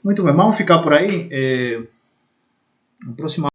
Muito bem, vamos ficar por aí. No próximo